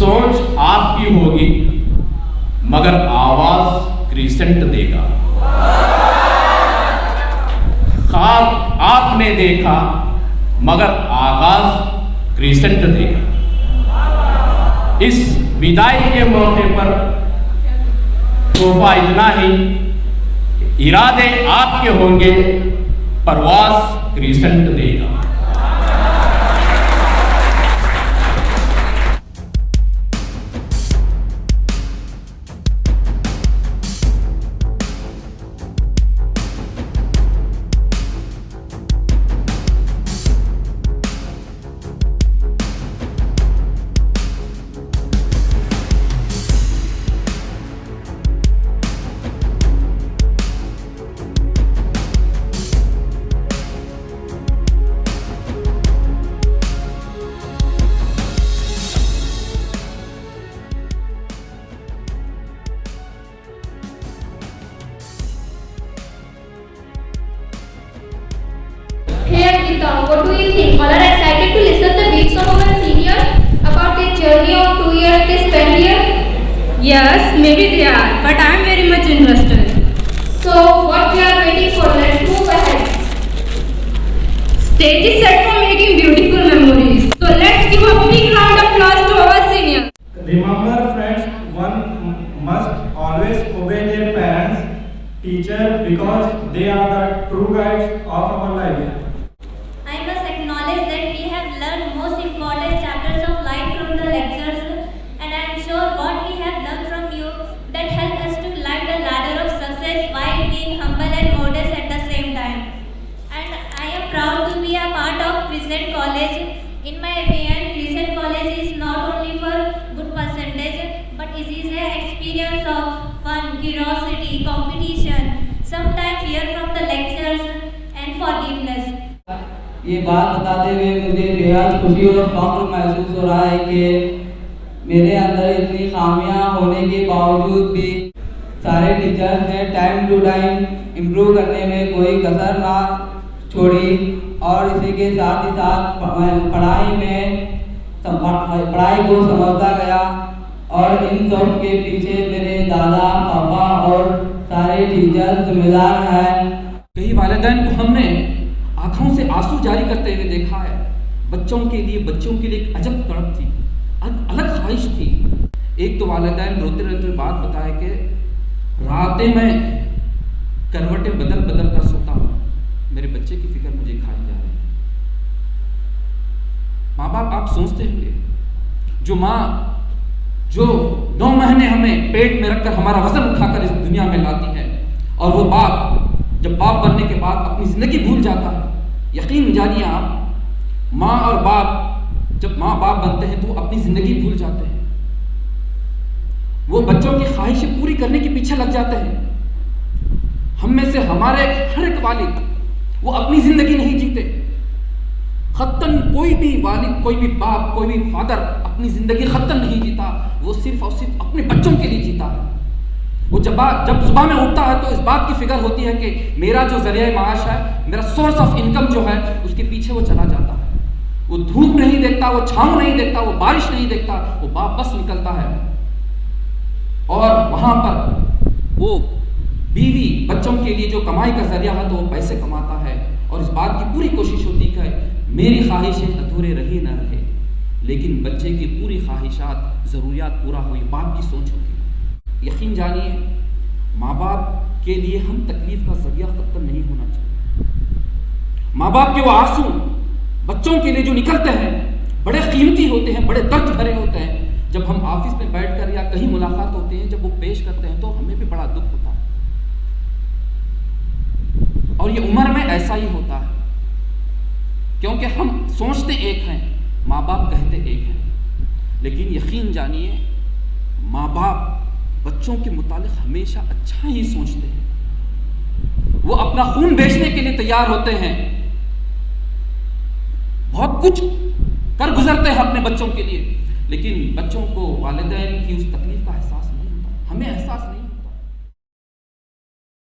سوچ آپ کی ہوگی مگر آواز کریسنٹ دے گا، خواب آپ نے دیکھا مگر آغاز کریسنٹ دے گا۔ اس وداعی کے موقع پر تحفہ اتنا ہی کہ ارادے آپ کے ہوں گے، پرواز کریسنٹ دے گا۔ Hey Ankita, what do you think? All are excited to listen the beats of our senior about their journey of 2 years they spent here? Yes, maybe they are, but I am very much interested. So, what we are waiting for? Let's move ahead. Stage is set for making beautiful memories. So let's give a big round of applause to our seniors. Remember friends, one must always obey their parents, teacher, because they are the true guides of our life. I must acknowledge that we have learned most important chapters of life from the lectures, and I am sure what we have learned from you that help us to climb the ladder of success while being humble and modest at the same time. And I am proud to be a part of Crescent College. In my opinion, Crescent College is not only for good percentage, but it is an experience of fun, curiosity, competition, sometimes fear from the lectures and forgiveness. یہ بات بتاتے ہوئے مجھے بہت خوشی اور فخر محسوس ہو رہا ہے کہ میرے اندر اتنی خامیاں ہونے کے باوجود بھی سارے ٹیچرز نے ٹائم ٹو ٹائم امپروو کرنے میں کوئی کسر نہ چھوڑی، اور اسی کے ساتھ ہی ساتھ پڑھائی کو سمجھتا گیا، اور ان سب کے پیچھے میرے دادا، پاپا اور سارے ٹیچرز ذمہ دار ہیں۔ کئی والدین کو ہم نے آنکھوں سے آنسو جاری کرتے ہوئے دیکھا ہے۔ بچوں کے لیے ایک عجب تڑپ تھی، الگ خواہش تھی۔ ایک تو والدین روتے روتے بات بتائے کہ راتیں میں کروٹیں بدل بدل کر سوتا ہوں، میرے بچے کی فکر مجھے کھائی جا رہی ہے۔ ماں باپ آپ سوچتے ہوں گے، جو ماں جو 9 مہینے ہمیں پیٹ میں رکھ کر ہمارا وزن اٹھا کر اس دنیا میں لاتی ہے، اور وہ باپ جب باپ بننے کے بعد اپنی زندگی بھول جاتا ہے، یقین جانیے آپ، ماں اور باپ جب ماں باپ بنتے ہیں تو وہ اپنی زندگی بھول جاتے ہیں، وہ بچوں کی خواہشیں پوری کرنے کے پیچھے لگ جاتے ہیں۔ ہم میں سے ہمارے ہر ایک والد وہ اپنی زندگی نہیں جیتے، خطاً کوئی بھی والد، کوئی بھی باپ، کوئی بھی فادر اپنی زندگی خطاً نہیں جیتا، وہ صرف اور صرف اپنے بچوں کے لیے جیتا ہے۔ وہ جب صبح میں اٹھتا ہے تو اس بات کی فکر ہوتی ہے کہ میرا جو ذریعہ معاش ہے، میرا سورس آف انکم جو ہے، اس کے پیچھے وہ چلا جاتا ہے۔ وہ دھوپ نہیں دیکھتا، وہ چھاؤں نہیں دیکھتا، وہ بارش نہیں دیکھتا، وہ باپ بس نکلتا ہے، اور وہاں پر وہ بیوی بچوں کے لیے جو کمائی کا ذریعہ ہے تو وہ پیسے کماتا ہے، اور اس بات کی پوری کوشش ہوتی ہے کہ میری خواہشیں ادھورے رہی نہ رہے، لیکن بچے کی پوری خواہشات، ضروریات پورا ہوئی، باپ کی سوچ ہوتی ہے۔ یقین جانیے، ماں باپ کے لیے ہم تکلیف کا ذریعہ قطعاً نہیں ہونا چاہیے۔ ماں باپ کے وہ آنسو بچوں کے لیے جو نکلتے ہیں بڑے قیمتی ہوتے ہیں، بڑے درد بھرے ہوتے ہیں۔ جب ہم آفس میں بیٹھ کر یا کہیں ملاقات ہوتے ہیں، جب وہ پیش کرتے ہیں تو ہمیں بھی بڑا دکھ ہوتا ہے، اور یہ عمر میں ایسا ہی ہوتا ہے، کیونکہ ہم سوچتے ایک ہیں، ماں باپ کہتے ایک ہیں، لیکن یقین جانیے ماں باپ بچوں کے متعلق ہمیشہ اچھا ہی سوچتے ہیں، وہ اپنا خون بیچنے کے لیے تیار ہوتے ہیں، بہت کچھ کر گزرتے ہیں اپنے بچوں کے لیے، لیکن بچوں کو والدین کی اس تکلیف کا احساس نہیں ہوتا، ہمیں احساس نہیں